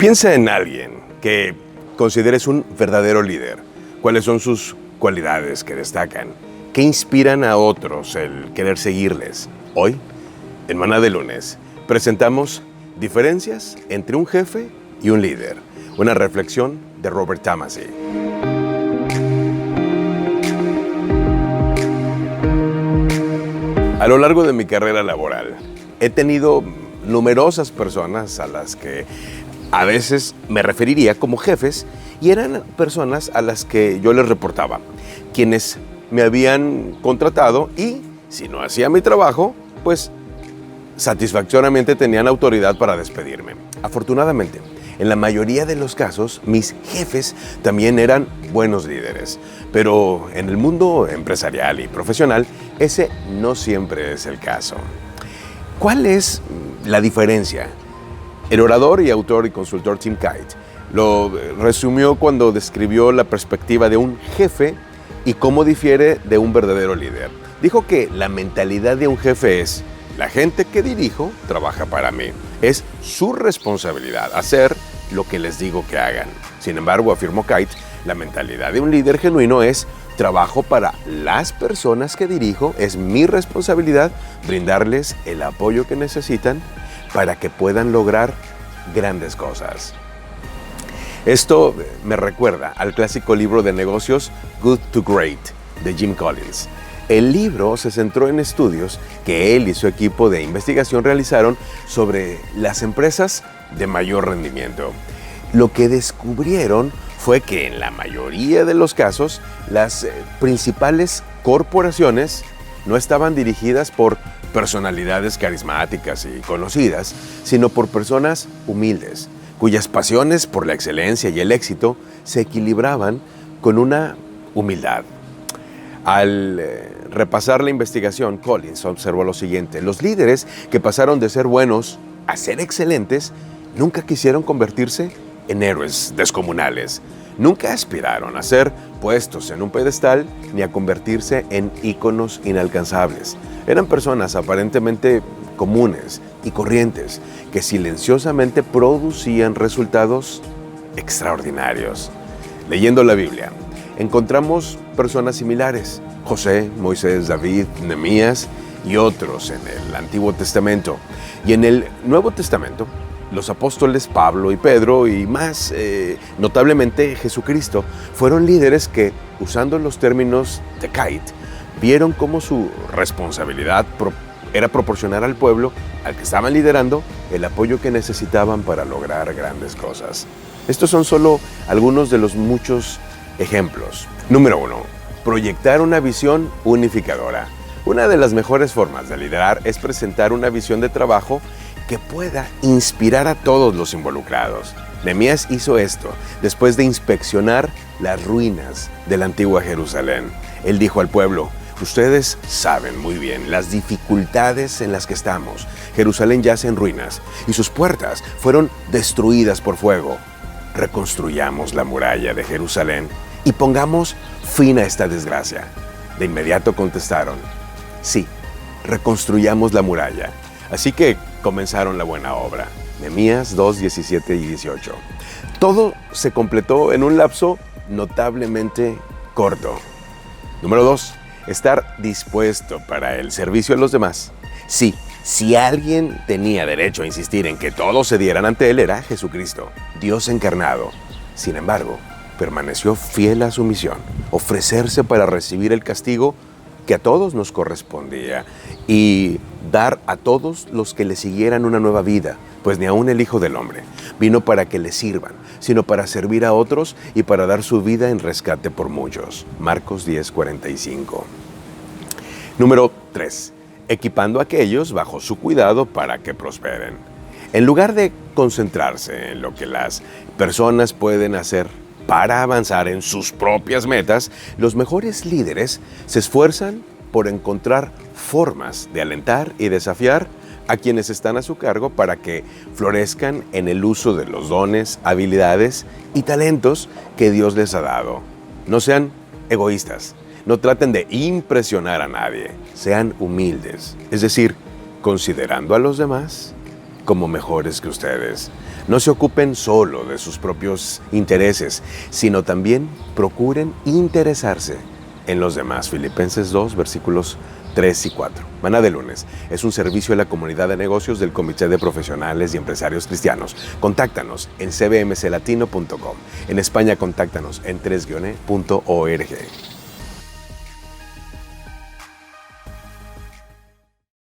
Piensa en alguien que consideres un verdadero líder. ¿Cuáles son sus cualidades que destacan? ¿Qué inspiran a otros el querer seguirles? Hoy, en Maná de Lunes, presentamos diferencias entre un jefe y un líder. Una reflexión de Robert Tamasi. A lo largo de mi carrera laboral, he tenido numerosas personas a las que a veces me referiría como jefes, y eran personas a las que yo les reportaba, quienes me habían contratado y, si no hacía mi trabajo, pues satisfactoriamente tenían autoridad para despedirme. Afortunadamente, en la mayoría de los casos, mis jefes también eran buenos líderes, pero en el mundo empresarial y profesional, ese no siempre es el caso. ¿Cuál es la diferencia? El orador y autor y consultor Tim Kight lo resumió cuando describió la perspectiva de un jefe y cómo difiere de un verdadero líder. Dijo que la mentalidad de un jefe es: la gente que dirijo trabaja para mí. Es su responsabilidad hacer lo que les digo que hagan. Sin embargo, afirmó Kight, la mentalidad de un líder genuino es: trabajo para las personas que dirijo, es mi responsabilidad brindarles el apoyo que necesitan para que puedan lograr grandes cosas. Esto me recuerda al clásico libro de negocios Good to Great de Jim Collins. El libro se centró en estudios que él y su equipo de investigación realizaron sobre las empresas de mayor rendimiento. Lo que descubrieron fue que en la mayoría de los casos, las principales corporaciones no estaban dirigidas por personalidades carismáticas y conocidas, sino por personas humildes, cuyas pasiones por la excelencia y el éxito se equilibraban con una humildad. Al repasar la investigación, Collins observó lo siguiente: los líderes que pasaron de ser buenos a ser excelentes nunca quisieron convertirse en héroes descomunales. Nunca aspiraron a ser puestos en un pedestal ni a convertirse en íconos inalcanzables. Eran personas aparentemente comunes y corrientes que silenciosamente producían resultados extraordinarios. Leyendo la Biblia, encontramos personas similares: José, Moisés, David, Nehemías y otros en el Antiguo Testamento. Y en el Nuevo Testamento, los apóstoles Pablo y Pedro y más notablemente Jesucristo fueron líderes que, usando los términos de Kight, vieron cómo su responsabilidad era proporcionar al pueblo al que estaban liderando el apoyo que necesitaban para lograr grandes cosas. Estos son solo algunos de los muchos ejemplos. Número 1. Proyectar una visión unificadora. Una de las mejores formas de liderar es presentar una visión de trabajo que pueda inspirar a todos los involucrados. Nehemías hizo esto después de inspeccionar las ruinas de la antigua Jerusalén. Él dijo al pueblo: ustedes saben muy bien las dificultades en las que estamos. Jerusalén yace en ruinas y sus puertas fueron destruidas por fuego. Reconstruyamos la muralla de Jerusalén y pongamos fin a esta desgracia. De inmediato contestaron: sí, reconstruyamos la muralla. Así que comenzaron la buena obra. Nehemías 2, 17 y 18. Todo se completó en un lapso notablemente corto. Número 2. Estar dispuesto para el servicio a los demás. Sí, si alguien tenía derecho a insistir en que todos se dieran ante él, era Jesucristo, Dios encarnado. Sin embargo, permaneció fiel a su misión: ofrecerse para recibir el castigo que a todos nos correspondía y dar a todos los que le siguieran una nueva vida, pues ni aun el Hijo del Hombre vino para que le sirvan, sino para servir a otros y para dar su vida en rescate por muchos. Marcos 10:45. Número 3. Equipando a aquellos bajo su cuidado para que prosperen. En lugar de concentrarse en lo que las personas pueden hacer para avanzar en sus propias metas, los mejores líderes se esfuerzan por encontrar formas de alentar y desafiar a quienes están a su cargo para que florezcan en el uso de los dones, habilidades y talentos que Dios les ha dado. No sean egoístas, no traten de impresionar a nadie, sean humildes, es decir, considerando a los demás como mejores que ustedes. No se ocupen solo de sus propios intereses, sino también procuren interesarse en los demás. Filipenses 2, versículos 3 y 4. Maná de Lunes es un servicio a la comunidad de negocios del Comité de Profesionales y Empresarios Cristianos. Contáctanos en cbmclatino.com. En España, contáctanos en 3-org.